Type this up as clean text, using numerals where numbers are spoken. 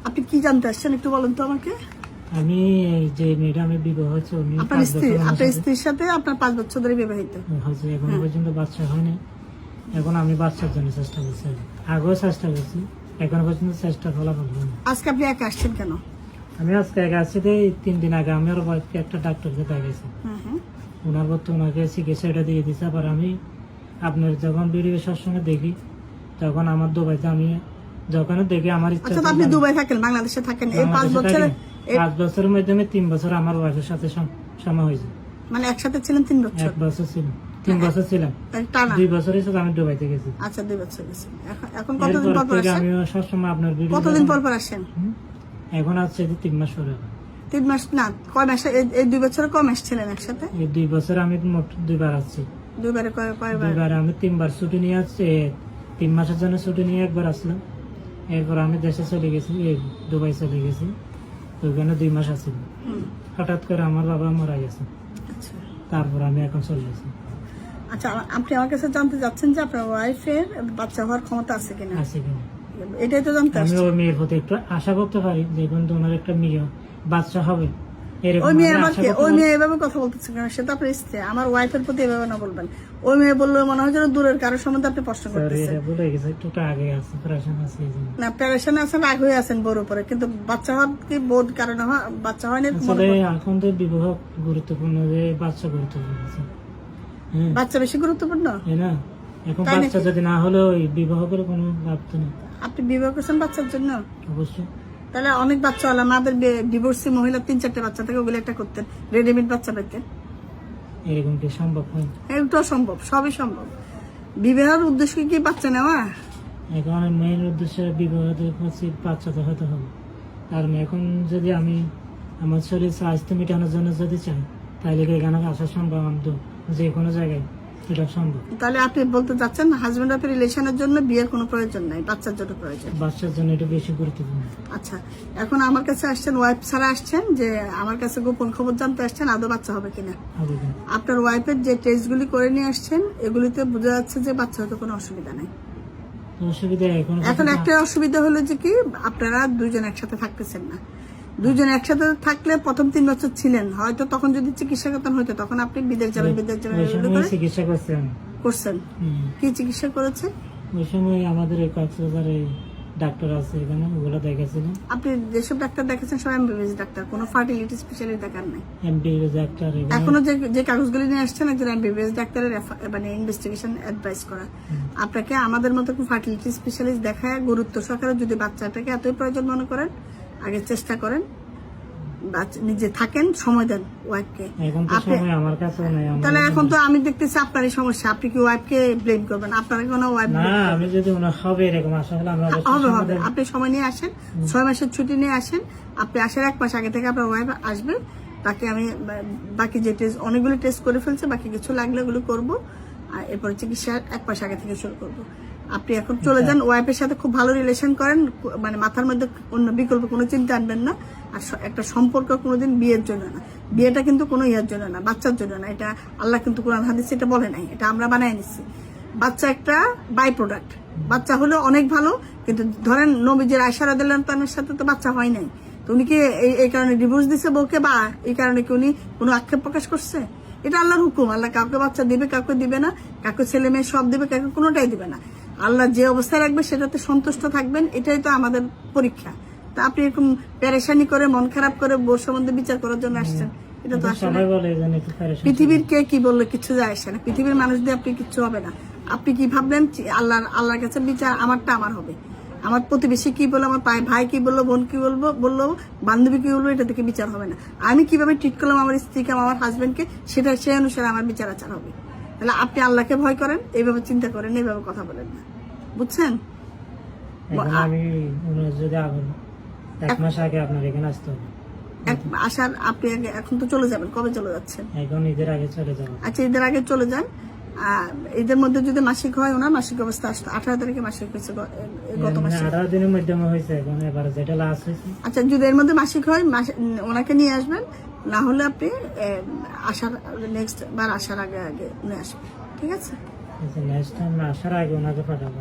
আপনি কি জানতে আসছেন একটু বলেন তো আমাকে। আমি এই যে মেয়েটা আমি বিবাহ হচ্ছে উনি আপনার স্ত্রীর সাথে আপনার 5 বছর ধরে বিবাহিত হচ্ছে, এখনো পর্যন্ত বাচ্চা হয়নি। এখন আমি বাচ্চার জন্য চেষ্টা করছি, আগেও চেষ্টা করছি, এখনো পর্যন্ত চেষ্টা ফলাফল হয়নি। আজকে আপনি একা আসছেন কেন? আমি আজকে একা আসছি 3 দিন আগে আমি ওর বাড়িতে একটা ডাক্তারকে দেখাইছি, ওনার বলতে ওনাকে চিকিৎসাটা দিয়ে দিচ্ছে। আবার আমি আপনার যখন ভিডিও সবসময় দেখি তখন আমার দুবাইতে আমি যখন দেখি আমার ইচ্ছা। আচ্ছা, আপনি দুবাই থাকেন, বাংলাদেশে থাকেন, এই 5 বছরে 5 বছরের মধ্যে 3 বছর আমার ওয়াইফের সাথে সময় হয়েছে। মানে একসাথে ছিলেন 3 বছর? 1 বছর ছিলাম, 3 বছর ছিলাম, টানা 2 বছর হয়েছে আমি দুবাইতে গেছি। আচ্ছা, 2 বছর গেছেন। এখন কতদিন পর পর আসেন? আমি সবসময় আপনার ভিডিও কতদিন পর পর আসেন? এখন আছে 3 মাস পরে। 3 মাস না, কয় মাস? এই 2 বছরে কয় মাস ছিলেন একসাথে? এই 2 বছর আমি মোট 2বার আসছি। 2বারে কয়বার? 2বার আমি 3বার ছুটি নিয়ে আসছি। 3 মাসের জন্য ছুটি নিয়ে একবার আসলাম, এরপর আমি দেশে চলে গেছি, দুবাই চলে গেছি, ওইখানে 2 মাস আছি। হঠাৎ করে আমার বাবা মারা গেছে, আচ্ছা, তারপর আমি এখন চলে গেছি। আচ্ছা, আপনি আমার কাছে জানতে চাচ্ছেন যে আপনার ওয়াইফের বাচ্চা হওয়ার ক্ষমতা আছে কিনা? আছে কিনা এটাই তো জানতে আমি আসছি। ওই মেয়ের প্রতি একটু আশা করতে পারি যে কিন্তু ওনার একটা মেয়ে বাচ্চা হবে, এরকম ওই মেয়ে আমি আমাকে, আশা করতে ওই পারি। মেয়ে এভাবে কথা বলতেছে কেন? সেটা আপনার স্ত্রী, আমার ওয়াইফের প্রতি এভাবে না বলবেন। ওই মেয়ে বললে মনে হয় যেন দূরের কারোর সম্বন্ধে আপনি প্রশ্ন Sorry, করতেছেন। এটা ভুলে গেছি, একটু আগে আছে, প্রেশার আছে এই জন্য। না, প্যারেশানে আছেন, রাগ হয়ে আছেন বোর উপরে, কিন্তু বাচ্চা হওয়ার কি বোর কারণে বাচ্চা হয়নি? আসলে এখন তো বিবাহ গুরুত্বপূর্ণ, যে বাচ্চা গুরুত্বপূর্ণ আছে। হ্যাঁ, বাচ্চা বেশি গুরুত্বপূর্ণ, তাই না? এখন তাই বাচ্চা নাকি? যদি না হলে ওই বিবাহ করে কোনো লাভ তো নেই। আপনি বিবাহ করছেন বাচ্চার জন্য? অবশ্যই তাহলে অনেক বাচ্চা হলো, আমাদের ডিভোর্সি মহিলা 3-4টে বাচ্চা থেকে ওগুলো একটা করতেন, রেডিমেড বাচ্চা পেতেন। এরকম কি সম্ভব হয়? এটাও সম্ভব, সবই সম্ভব। বিবাহের উদ্দেশ্য কি বাচ্চা নেওয়া? এখন মেয়ের উদ্দেশ্যে বিবাহ হচ্ছে বাচ্চা তো হতে হবে। কারণ এখন যদি আমি আমার শরীর স্বাস্থ্য মেটানোর জন্য যদি চাই, তাহলে কি এখানে আসা সম্ভব? আমি তো যে কোনো জায়গায় এটা সম্ভব। তাহলে আপনি বলতে চাচ্ছেন হাজবেন্ড ওয়াইফ রিলেশনের জন্য বিয়ের কোনো প্রয়োজন নাই, বাচ্চার জন্য প্রয়োজন। বাচ্চার জন্য এটা বেশি গুরুত্বপূর্ণ। আচ্ছা, এখন আমার কাছে আসছেন ওয়াইফ ছাড়া আসছেন, যে আমার কাছে গোপন খবর জানতে আসছেন আদৌ বাচ্চা হবে কিনা। হবে কিনা? আপনার ওয়াইফের যে টেস্টগুলি করে নিয়ে আসছেন এগুলিতে বোঝা যাচ্ছে যে বাচ্চা হতে কোনো অসুবিধা নাই। অসুবিধা এখন একটা অসুবিধা হলো যে কি, আপনারা দুইজন একসাথে থাকতেছেন না। দুইজন একসাথে থাকলে প্রথম 3 বছর ছিলেন, হয়তো তখন যদি চিকিৎসা করতেন হয়তো, তখন আপনি বিদেশ যাবেন ওই সময় চিকিৎসা করছি আমি। করছেন। কি চিকিৎসা করেছেন? ওই সময় আমাদের এই কক্সবাজারে ডাক্তার আছে, এখানে ওগুলো দেখেছিলাম। আপনি যেসব ডাক্তার দেখেছেন সব এমবিবিএস ডাক্তার, কোনো ফার্টিলিটি স্পেশালিস্ট দেখার নাই। এমবিবিএস ডাক্তার এখনো যে কাগজগুলি নিয়ে আসছেন একজন এমবিবিএস ডাক্তারের মানে ইনভেস্টিগেশন অ্যাডভাইস করা। আপনাকে আমাদের মতো ফার্টিলিটি স্পেশালিস্ট দেখায় গুরুত্ব সহকারে, যদি বাচ্চাটাকে এতই প্রয়োজন মনে করেন আগে চেষ্টা করেন, নিজে থাকেন, সময় দেন ওয়াইফকে। এখন তো সময় আমার কাছে নাই। তাহলে এখন তো আমি দেখতেছি আপনারই সমস্যা, আপনি কি ওয়াইফকে ব্লেম করবেন? আপনার কোনো ওয়াইফ না, আমি যদি ওনার হবে এরকম আশা হলে আমরা হবে হবে। আপনি সময় নিয়ে আসেন, 6 মাসের ছুটি নিয়ে আসেন। আপনি আসার 1 মাস আগে থেকে আপনার ওয়াইফ আসবে, তাকে আমি বাকি যে টেস্ট অনেকগুলো টেস্ট করে ফেলছে, বাকি কিছু লাগলে ওগুলো করবো, আর এরপর চিকিৎসা 1 মাস আগে থেকে শুরু করবো। আপনি এখন চলে যান, ওয়াইফের সাথে খুব ভালো রিলেশন করেন, মানে মাথার মধ্যে অন্য বিকল্প কোনো চিন্তা আনবেন না। আর একটা সম্পর্ক কোনোদিন বিয়ের জন্য না, বিয়েটা কিন্তু কোনো ইয়ার জন্য না, বাচ্চার জন্য না। এটা আল্লাহ কিন্তু কোরআন হাদিসে এটা বলে নাই, এটা আমরা বানাই নিচ্ছি। বাচ্চা একটা বাই প্রোডাক্ট, বাচ্চা হলে অনেক ভালো, কিন্তু ধরেন নবীজির আয়েশা রাদিয়াল্লাহু তাআলার সাথে তো বাচ্চা হয় নাই, তো উনি কি এই কারণে ডিভোর্স দিছে বউকে, বা এই কারণে কি উনি কোনো আক্ষেপ প্রকাশ করছে? এটা আল্লাহর হুকুম। আল্লাহ কাউকে বাচ্চা দিবে, কাউকে দিবে না, কাউকে ছেলে মেয়ে সব দিবে, কাউকে কোনোটাই দিবে না। আল্লাহ যে অবস্থায় রাখবে সেটাতে সন্তুষ্ট থাকবেন, এটাই তো আমাদের পরীক্ষা। তা আপনি এরকম পেরেশানি করে, মন খারাপ করে বউ সম্বন্ধে বিচার করার জন্য আসছেন, এটা তো আসলে সবাই বলে যেন একটু পেরেশান। পৃথিবীর কে কি বললে কিছু যায় আসে না, পৃথিবীর মানুষ দিয়ে আপনি কিচ্ছু হবে না। আপনি কি ভাবলেন আল্লাহর কাছে বিচার আমারটা আমার হবে, আমার প্রতিবেশী কি বললো, আমার ভাই কি বললো, বোন কি বললো, বান্ধবী কি বলবো, এটা থেকে বিচার হবে না। আমি কিভাবে ট্রিট করলাম আমার স্ত্রীকে, আমার হাজবেন্ডকে, সেটা সেই অনুসারে আমার বিচার আচার হবে। তাহলে আপনি আল্লাহকে ভয় করেন, এইভাবে চিন্তা করেন, এইভাবে কথা বলেন না, বুঝছেন? এখন আমি ওনার যদি 1 মাস আগে আপনার এখানে আসতে হবে। আসার আপনি এখন তো চলে যাবেন, কবে চলে যাচ্ছেন? এখন ঈদের আগে চলে যাবো। আচ্ছা, ঈদের আগে চলে যান। ঈদের মধ্যে যদি মাসিক হয়, ওনার মাসিক অবস্থা আসতো 18 তারিখে মাসিক হয়েছে, গত মাসে 18 দিনের মধ্যে হয়েছে, এখন এবার যেটা লাস্ট হয়েছে। আচ্ছা, যদি এর মধ্যে মাসিক হয় ওনাকে নিয়ে আসবেন, না হলে আপনি আসার নেক্সট বার আসার আগে উনি আসবেন, ঠিক আছে? নেক্সট টাইম আসার আগে ওনাকে পাঠাবো।